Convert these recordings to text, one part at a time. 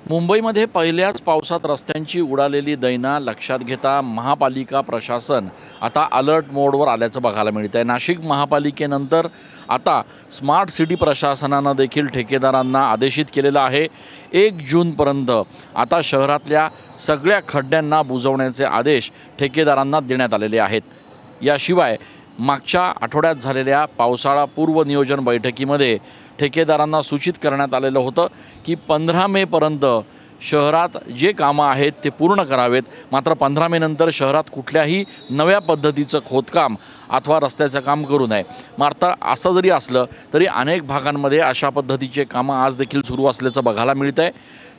मुंबईमध्ये पहिल्याच पावसात रस्त्यांची उडालेली दैना लक्षात घेता महापालिका प्रशासन आता अलर्ट मोडवर आल्याचं बघायला मिळत आहे। नाशिक महापालिकेनंतर आता स्मार्ट सिटी प्रशासनानं देखील ठेकेदारांना आदेशित केलेलं आहे। 1 जूनपर्यंत आता शहरातल्या सगळ्या खड्ड्यांना बुजवण्याचे आदेश ठेकेदारांना देण्यात आलेले आहेत। याशिवाय मागच्या आठवड्यात झालेल्या पावसाळा पूर्व नियोजन बैठकीमध्ये ठेकेदारांना सूचित करण्यात आलेलं होतं की 15 मेपर्यंत शहरात जे कामं आहेत ते पूर्ण करावेत। मात्र 15 मेनंतर शहरात कुठल्याही नव्या पद्धतीचं खोदकाम अथवा रस्त्याचं काम करू नये। मात्र असं जरी असलं तरी अनेक भागांमध्ये अशा पद्धतीचे कामं आज देखील सुरू असल्याचं बघायला मिळत आहे।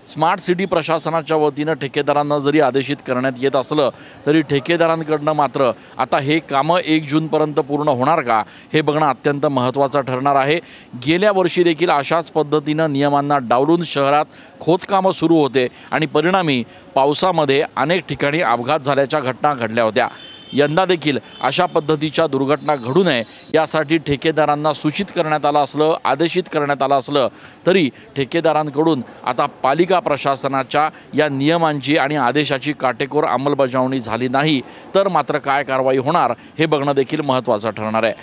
स्मार्ट सिटी प्रशासनाच्या वतीनं ठेकेदारांना जरी आदेशित करण्यात येत असलं तरी ठेकेदारांकडनं मात्र आता हे कामं 1 जूनपर्यंत पूर्ण होणार का हे बघणं अत्यंत महत्त्वाचं ठरणार आहे। गेल्या वर्षी देखील अशाच पद्धतीनं नियमांना डावलून शहरात खोदकामं सुरू होते आणि परिणामी पावसामध्ये अनेक ठिकाणी अपघात झाल्याच्या घटना घडल्या होत्या। यंदा देखील अशा पद्धतीच्या दुर्घटना घडू नये यासाठी ठेकेदारांना सूचित करण्यात आलं असलं, आदेशित करण्यात आलं असलं तरी ठेकेदारांकडून आता पालिका प्रशासनाच्या या नियमांची आणि आदेशाची काटेकोर अंमलबजावणी झाली नाही तर मात्र काय कारवाई होणार हे बघणं देखील महत्त्वाचं ठरणार आहे।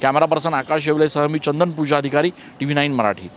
कॅमेरा पर्सन आकाश येवलेसह मी चंदन पूजा अधिकारी, TV9 मराठी।